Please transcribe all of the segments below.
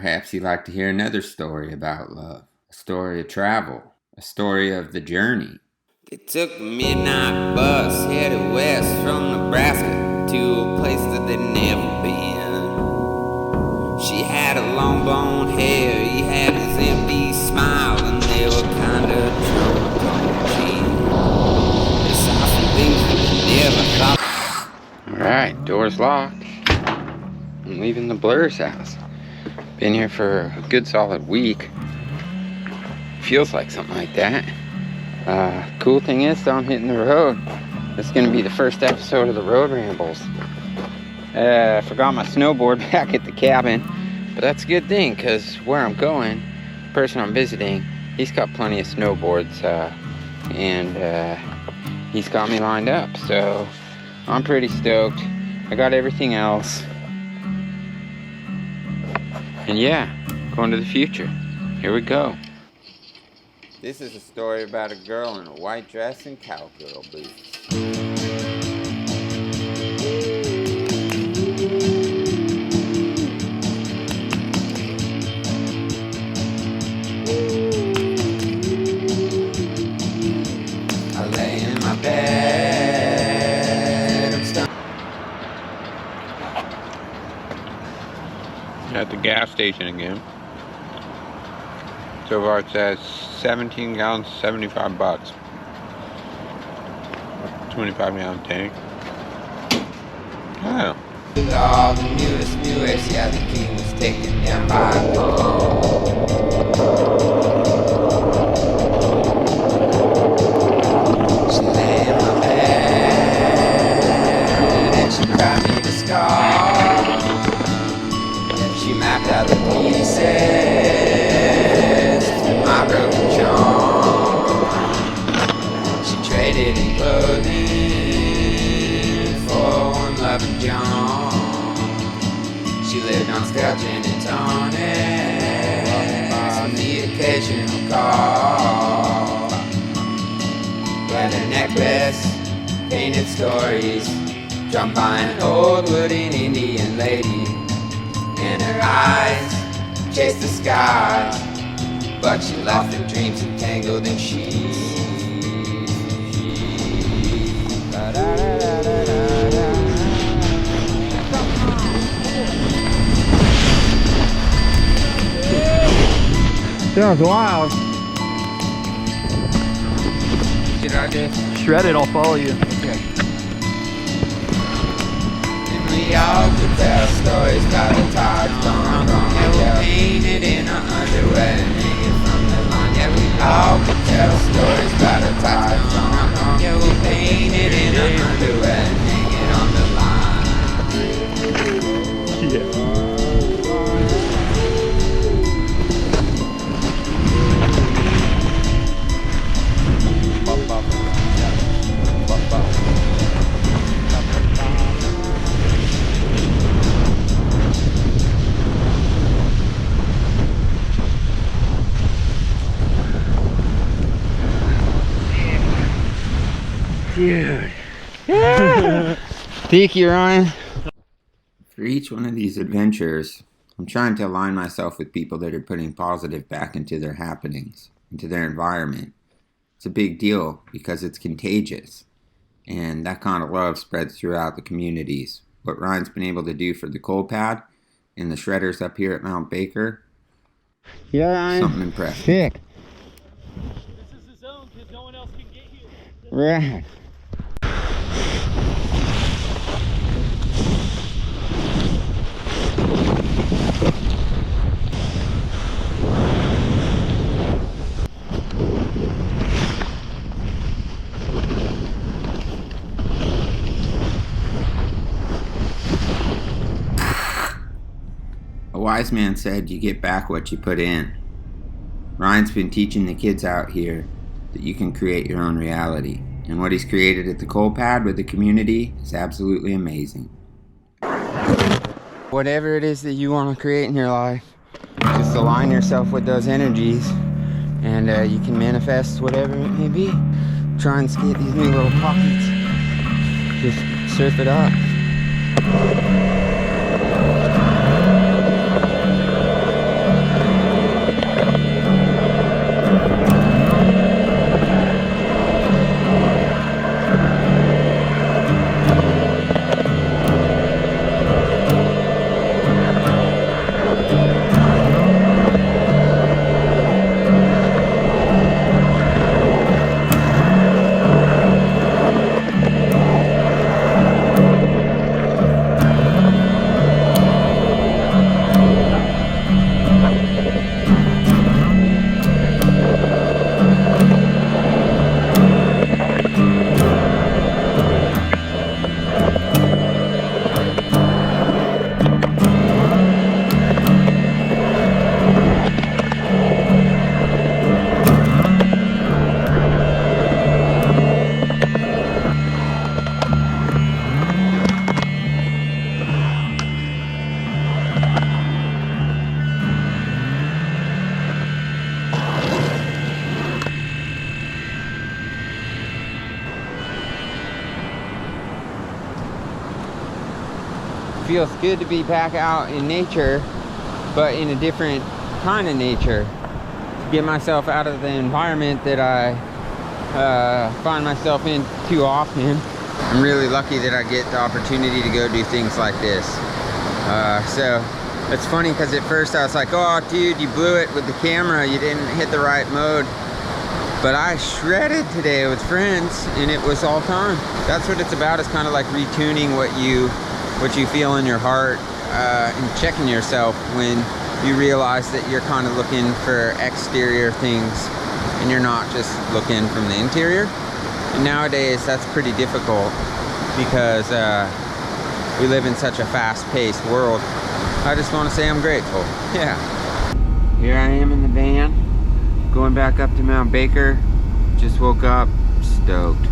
Perhaps you'd like to hear another story about love, a story of travel, a story of the journey. They took a midnight bus headed west from Nebraska to a place that they'd never been. She had a long blonde hair, he had his empty smile, and they were kind of drunk on gin. They saw some things that they never thought. Alright, door's locked. I'm leaving the Blur's house. Been here for a good solid week. Feels like something like that. Cool thing is, though, I'm hitting the road. This is going to be the first episode of the Road Rambles. I forgot my snowboard back at the cabin, but that's a good thing, because where I'm going, the person I'm visiting, he's got plenty of snowboards, and he's got me lined up, so I'm pretty stoked. I got everything else. And yeah, going to the future. Here we go. This is a story about a girl in a white dress and cowgirl boots. I lay in my bed, I'm stuck. At the gas station again. So far it says 17 gallons, 75 bucks. 25 gallon tank. Oh. With all the newest, yeah, the king was taken down by gold. She lay in my bed and she cried me to scar. She mapped out the pieces to my broken charm. She traded in clothing for one loving John. She lived on scotch and tonics on the occasional call. But her necklace painted stories drawn by an old wooden Indian lady. And her eyes chased the sky, but she left her dreams entangled in sheets. Sounds wild. Should I just Shred it, I'll follow you. okay? We all could tell stories about the tides gone wrong. Yeah, we're painted in our underwear and hanging from the line. Yeah, we all could tell stories about the tides gone wrong. Yeah, we're painted in our underwear and hanging on the line. Yeah. Dude. Yeah. Thank you, Ryan. For each one of these adventures, I'm trying to align myself with people that are putting positive back into their happenings, into their environment. It's a big deal because it's contagious. And that kind of love spreads throughout the communities. What Ryan's been able to do for the cold pad and the shredders up here at Mount Baker. Yeah, Ryan. Something impressive. Sick. This is the zone because no one else can get here. Right. A wise man said you get back what you put in. Ryan's been teaching the kids out here that you can create your own reality. And what he's created at the coal pad with the community is absolutely amazing. Whatever it is that you want to create in your life, just align yourself with those energies and you can manifest whatever it may be. Try and skate these new little pockets. Just surf it up. feels good to be back out in nature, but in a different kind of nature. To get myself out of the environment that I find myself in too often. I'm really lucky that I get the opportunity to go do things like this. So it's funny because at first I was like, oh dude, you blew it with the camera, you didn't hit the right mode. But I shredded today with friends and it was all time. That's what it's about, is kind of like retuning what you feel in your heart, and checking yourself when you realize that you're kind of looking for exterior things and you're not just looking from the interior. And nowadays that's pretty difficult because we live in such a fast-paced world. I just want to say I'm grateful. Yeah. Here I am in the van, going back up to Mount Baker. Just woke up, stoked.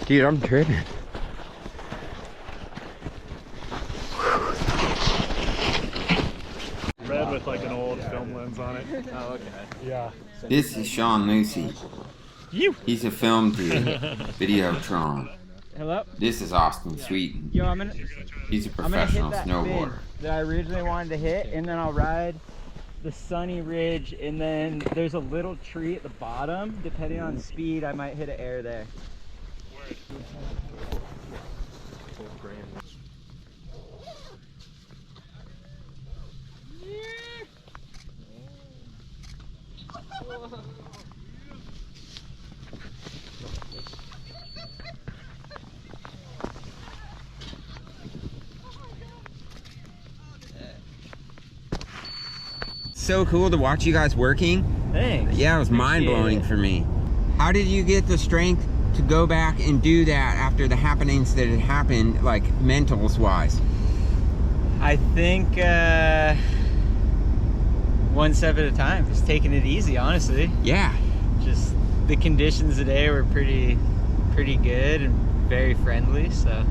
Dude, I'm tripping. Red with like an old film lens on it. Oh, okay. Yeah. This is Sean Lucy. He's a film dude, Videotron. Hello? This is Austen Sweetin. Yo, He's a I'm gonna hit professional that snowboarder. fin that I originally wanted to hit, and then I'll ride the sunny ridge, and then there's a little tree at the bottom. Depending on speed, I might hit an air there. So cool to watch you guys working. Thanks. Yeah, it was mind-blowing for me. How did you get the strength to go back and do that after the happenings that had happened, like mentals wise? I think one step at a time, just taking it easy, honestly. Yeah. Just the conditions today were pretty good and very friendly, so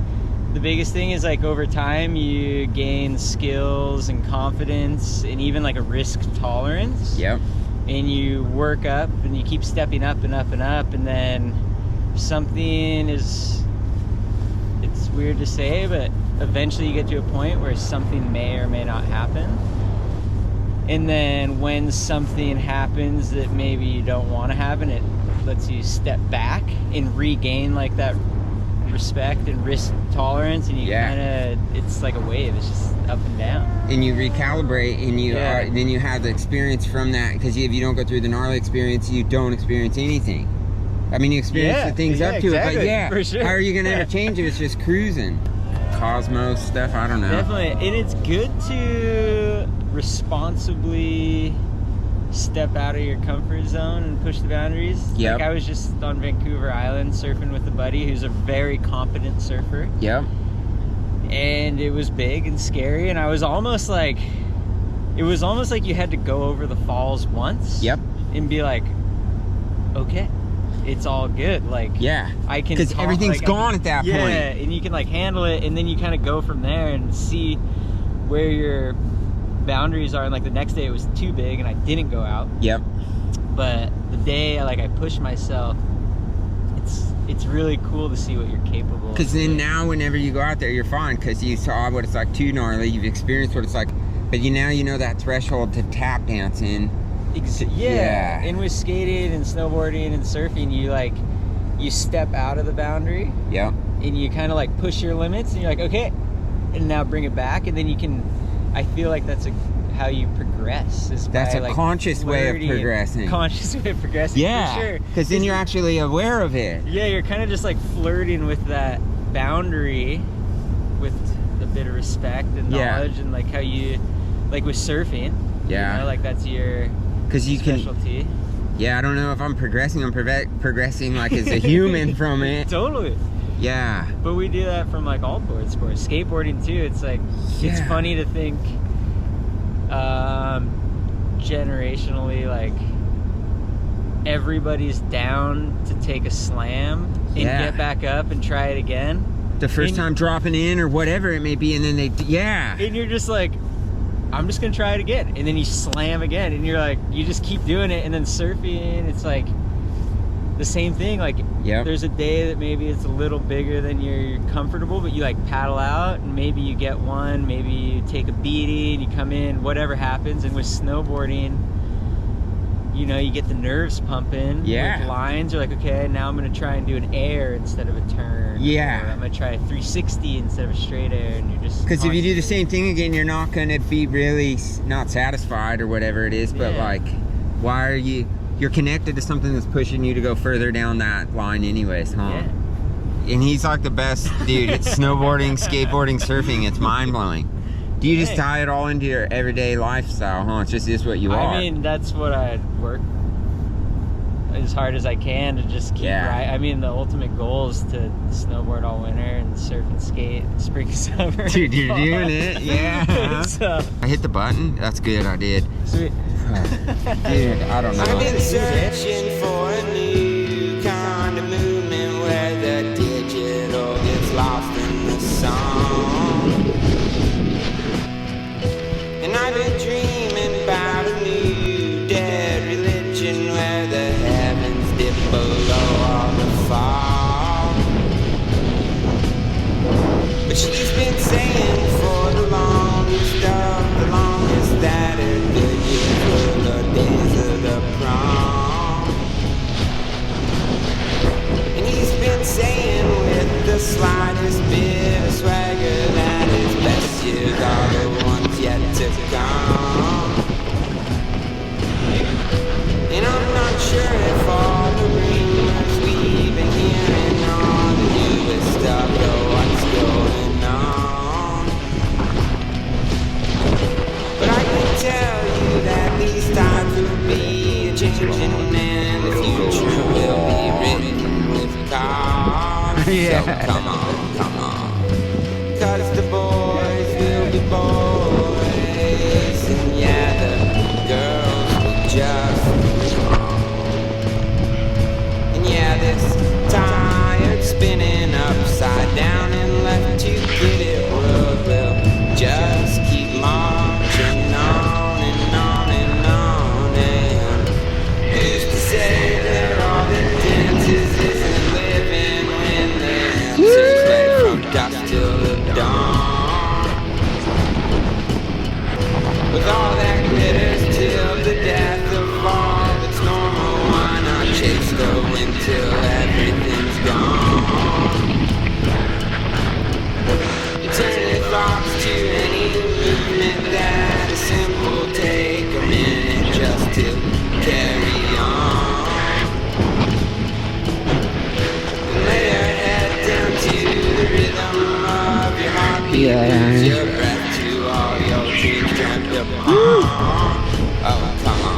the biggest thing is like over time you gain skills and confidence and even like a risk tolerance. Yep. And you work up and you keep stepping up and up and up, and then something is, it's weird to say, but eventually you get to a point where something may or may not happen. And then when something happens that maybe you don't want to happen, it lets you step back and regain like that respect and risk tolerance, and you kind of, it's like a wave, it's just up and down. And you recalibrate, and you are, then you have the experience from that, because if you don't go through the gnarly experience, you don't experience anything. I mean, you experience the things up to it, but for sure. How are you going to ever change if it's just cruising? Cosmos stuff, I don't know. Definitely, and it's good to responsibly step out of your comfort zone and push the boundaries. Yep. Like I was just on Vancouver Island surfing with a buddy who's a very competent surfer. Yep. And it was big and scary, and I was almost like, it was almost like you had to go over the falls once. Yep. And be like, okay, it's all good. Like, yeah, I can, because everything's like, gone at that point. Yeah, and you can like handle it, and then you kind of go from there and see where your boundaries are. And like the next day it was too big and I didn't go out. Yep. But the day like I pushed myself, it's really cool to see what you're capable of. Because then now whenever you go out there, you're fine, because you saw what it's like too gnarly, you've experienced what it's like, but now you know that threshold to tap dancing. Yeah. And with skating and snowboarding and surfing, you step out of the boundary. Yep. And you kind of like push your limits, and you're like, okay, and now bring it back, and then you can, I feel like that's how you progress. That's a conscious way of progressing. Conscious way of progressing, yeah, for sure. Because then you're actually aware of it. Yeah, you're kind of just like flirting with that boundary with a bit of respect and knowledge, and like how you, like with surfing. Yeah. You know, like that's your specialty. Yeah, I don't know if I'm progressing. I'm progressing like as a human from it. Totally. Yeah. But we do that from like all board sports. Skateboarding too, it's like, it's funny to think generationally, like everybody's down to take a slam and get back up and try it again. The first time dropping in or whatever it may be, and then and you're just like, I'm just gonna try it again. And then you slam again, and you're like, you just keep doing it. And then surfing, it's like the same thing. Like, there's a day that maybe it's a little bigger than you're comfortable, but you like paddle out, and maybe you get one, maybe you take a beating, you come in, whatever happens. And with snowboarding, you know, you get the nerves pumping. With lines, you're like, okay, now I'm gonna try and do an air instead of a turn. Yeah. Or I'm gonna try a 360 instead of a straight air, and you're just. Because if you do the same thing again, you're not gonna be really not satisfied or whatever it is. But like, why are you? You're connected to something that's pushing you to go further down that line, anyways, huh? Yeah. And he's like the best dude. It's snowboarding, skateboarding, surfing. It's mind blowing. Do you just tie it all into your everyday lifestyle, huh? It's just what you are. I mean, that's what I work as hard as I can to just keep right. I mean, the ultimate goal is to snowboard all winter and surf and skate spring, summer. Dude, you're doing it, yeah. So, I hit the button. That's good. I did. Sweet. Dude, I don't know. I've been searching for a new kind of movement where the digital gets lost in the song. And I've been dreaming about a new dead religion where the heavens dip below all the fall. But she's been saying for the longest of the longest that her good years were the days of the prom. And he's been saying with the slightest bit of swagger that his best years are the ones yet to come. And I'm not sure if all the rumors we've been hearing are the newest stuff or what's going on. But I can tell you that these times will be a-changing and the future will be written with cars. So come on. 'Cause the boys will be boys, and yeah, the girls will just be wrong. And yeah, this tired spinning upside down and left to get it world will just keep marching on and on and on. And who's to say that all the dances isn't living when the answers play from dusk till the dawn? With all that glitters till the death of all that's normal, why not chase the wind till everything's gone? Turn your thoughts to any movement that is simple. Take a minute just to carry on. Lay your head down to the rhythm of your heartbeat. Lose your breath to all your dreams dreamt upon. Oh, come on.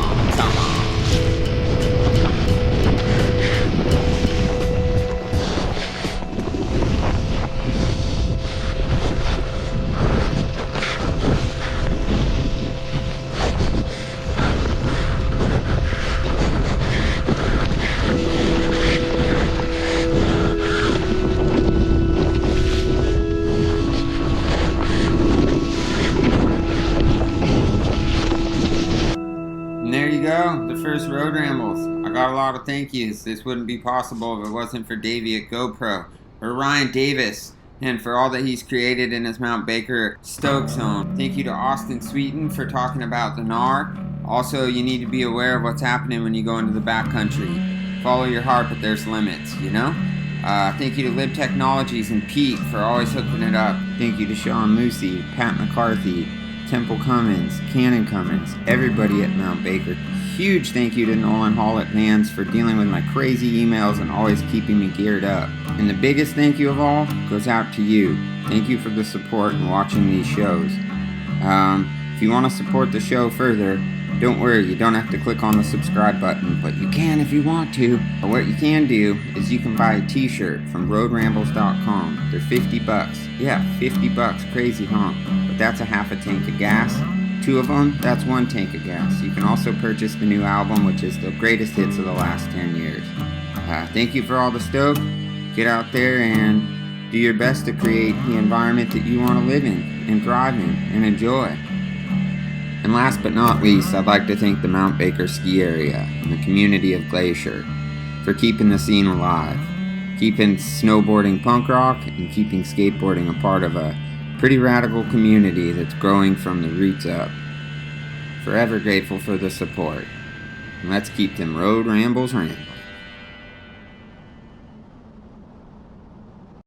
And there you go, the first road rambles. I got a lot of thank yous. This wouldn't be possible if it wasn't for Davey at GoPro, or Ryan Davis, and for all that he's created in his Mount Baker Stoke zone. Thank you to Austen Sweetin for talking about the NAR. Also, you need to be aware of what's happening when you go into the backcountry. Follow your heart, but there's limits, you know? Thank you to Lib Technologies and Pete for always hooking it up. Thank you to Sean Moosey, Pat McCarthy, Temple Cummins, Cannon Cummins, everybody at Mount Baker. Huge thank you to Nolan Hall at Vans for dealing with my crazy emails and always keeping me geared up. And the biggest thank you of all goes out to you. Thank you for the support and watching these shows. If you want to support the show further, don't worry, you don't have to click on the subscribe button, but you can if you want to. Or what you can do is you can buy a t-shirt from roadrambles.com. They're 50 bucks. Yeah, 50 bucks. Crazy, huh? But that's a half a tank of gas. 2 of them, that's 1 tank of gas. You can also purchase the new album, which is the greatest hits of the last 10 years. Thank you for all the stoke. Get out there and do your best to create the environment that you want to live in and thrive in and enjoy. And last but not least, I'd like to thank the Mount Baker ski area and the community of Glacier for keeping the scene alive, keeping snowboarding punk rock, and keeping skateboarding a part of a pretty radical community that's growing from the roots up. Forever grateful for the support. And let's keep them road rambles rambling.